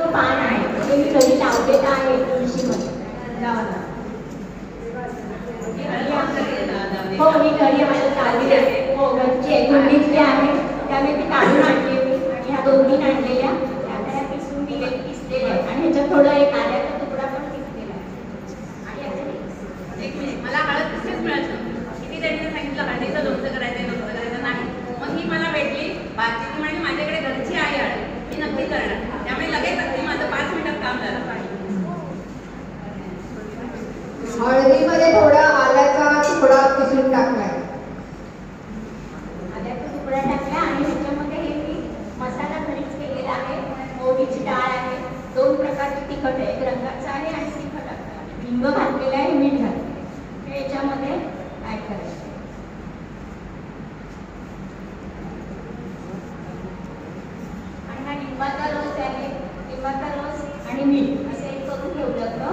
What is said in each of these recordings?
लिंबूचं पान आहे ते मी घरी लावलेलं आहे तुळशीमध्ये. हो मी घरी माझ्या लावलेली आहे. हो घरची आहे, कुंडीतली आहे. त्यामुळे ती काढून आणलेली आणि ह्या दोन्ही आणलेल्या त्या पिसून पिसलेल्या आहेत आणि ह्याच्यात थोडं एक आल्याचा तुकडा पण पिसलेला आहे. आणि एक मिनिट, मला हळद कशीच मिळत नव्हती. किती त्यांनी सांगितलं हळदीचं लोणचं करायचं लोणचं करायचं नाही. मग ही मला भेटली बाकी म्हणजे माझ्याकडे घरची आहे हळद, मी नक्की करणार. त्यामुळे लगेच अगदी माझं 5 मिनिटात काम झालं. हळदीमध्ये थोडा आल्याचा तुकडा किसून टाकलाय. आल्याचा तुकडा टाकला आणि ह्याच्यामध्ये हे मी मसाला घरीच केलेला आहे. मोहरीची डाळ आहे, 2 प्रकारचे तिखट आहे, एक रंगाचं आहे आणि तिखट आहे. लिंब घातलेलं आहे, मीठ घातलेलं आहे. हे याच्यामध्ये ऍड करायचं. आणि हा लिंबाचा रस आहे, लिंबाचा रस आणि मीठ असं एक करून ठेवलं होतं.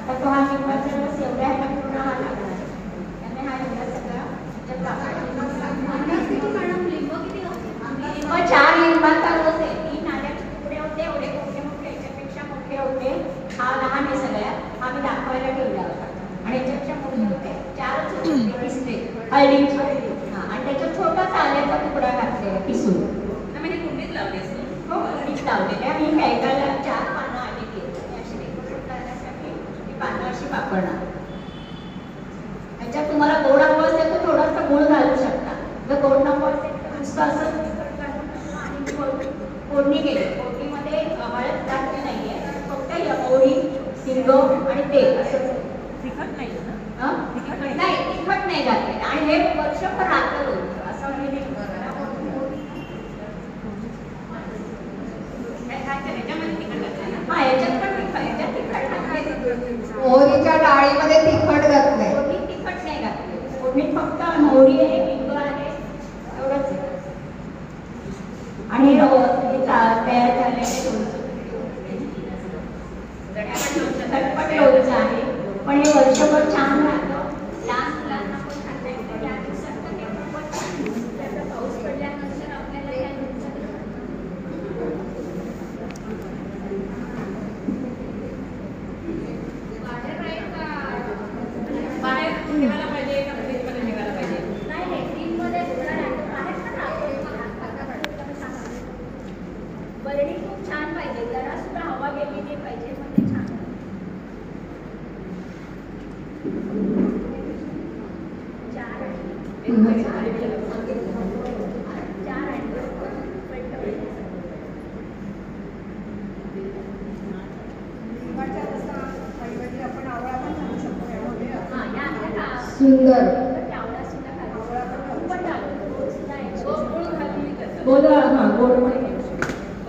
आता तो हा लिंबाचा रस एवढ्या ह्याला पूर्ण हा लागणार आहे. त्यामुळे हा एवढा सगळा लिंब 4 लिंबाचा रस आहे. 3 आल्याचे तुकडे होते, एवढे मोठे मोठे, याच्यापेक्षा मोठे होते. हा लहान आहे सगळ्यात, हा मी दाखवायला ठेवला होता. आणि याच्यापेक्षा मोठे होते, 4च होते दिसते हळदीचे. आणि त्याच्यात छोटासा आल्याचा तुकडा घातलेला पिसून. म्हणजे कुंडीत लावली असते. हो कुंडीत लावलेले आणि एकाला 4 पानं आलेली आहेत. अशी डेकोरेट करण्यासाठी ही पानं अशी वापरणार. याच्यात तुम्हाला गोड हवं असेल तर थोडासा गुळ घालू शकता. जर गोड नको असेल तर नुसतं असं आणि फोडणी केली. फोडणीमध्ये हळद घातली नाहीये, फक्त मोहरी, हिंग आणि तेल असं. तिखट नाही ना? नाही तिखट नाही घातले. आणि हे वर्षभर राहतं लोणचं असं मी नाही. ह्याच्यामध्ये तिखट घातलं ना? हा याच्यात पण तिखट, तिखट घातले. मोहरीच्या डाळीमध्ये तिखट घातलंय. फोडणी तिखट नाही घातले. फोडणी फक्त मोहरी आहे, हिंग आहे, एवढंच आहे. आणि तयार झालेले झटपट लोणचं आहे. पण हे वर्षभर छान राहतं. लहान मुलांना पण खाता येतं. या दिवसात तर हे खूपच छान. त्याचा पाऊस पडल्यानंतर आपल्याला या लोणचं बाहेर ठेवायला पाहिजे का फ्रीजमध्ये ठेवायला पाहिजे? नाही फ्रीजमध्ये बाहेर पण राहतो. बरणी खूप छान पाहिजे, जरा सुद्धा हवा गेली नाही पाहिजे, मग ते छान. सुंदर.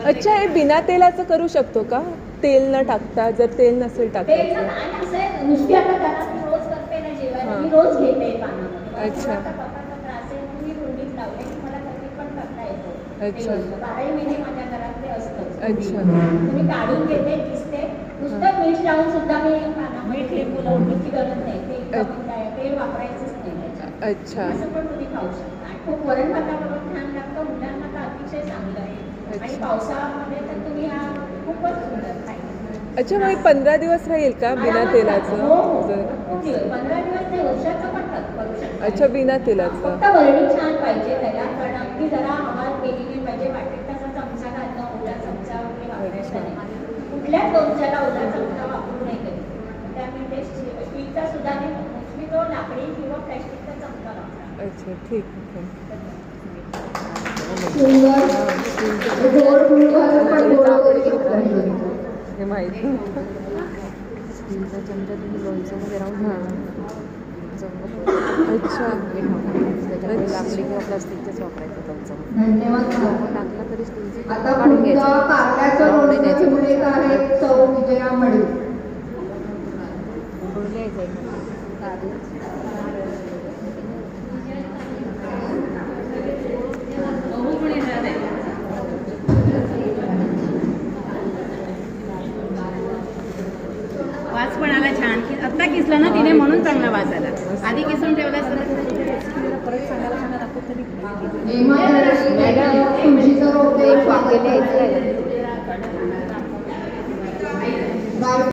अच्छा हे बिना तेलाचं करू शकतो का? तेल न टाकता, जर तेल नसेल टाकायचं. नुसती आता घरात मी रोज करते ना जेवायला, मी रोज घेते पानामध्ये. अच्छा. पप्पाचा त्रास आहे म्हणून मी कुंडीत लावले की मला कधी पण करता येतो. अच्छा. 12 महिने माझ्या घरात ते असतं. अच्छा. तुम्ही काढून घेते, दिसते. नुसतं मीठ लावून सुद्धा मी पानामध्ये लिंबू लावण्याची गरज नाही. तेल वापरायचंच नाही. अच्छा. असं पण तुम्ही खाऊ शकता. आणि खूप वरण भाताबरोबर छान लागतं. मुलांना तर अतिशय चांगलं आहे. आणि पावसाळ्यामध्ये तर तुम्ही हा खूपच सुंदर खायचं. अच्छा मग 15 दिवस राहील का बिना तेलाचं? हो 15 दिवस ते वर्षाचं पण करू शकता. अच्छा बिना तेलाचं. फक्त वरणी छान पाहिजे त्याला, कारण अगदी जरा हवा गेलेली पाहिजे. वाटेल तसा चमचा घालणं, ओला चमचा वगैरे वापरायचा नाही. कुठल्याच लोणच्याला ओला चमचा वापरू नाही कधी. त्यामुळे ते स्टीलचा सुद्धा नाही, मोस्टली तो लाकडी किंवा प्लॅस्टिकचा चमचा वापरा. अच्छा ठीक आहे. हे माहिती स्टीलचा चमचा तुम्ही लोणच्यामध्ये राहून अच्छा त्याच्यामध्ये लाकडी किंवा प्लास्टिकचाच वापरायचं चमचा. धन्यवाद. टाकला तरी स्टीलचे आता पुढचं कारल्याचं लोणचं घेऊन येत आहे सौ विजया मळे. वास पण आला छान. आत्ता किसला ना तिने म्हणून चांगला वास आला. आधी किसून ठेवला परत सांगायला सांगा तरी तुळशीचं रोप बाय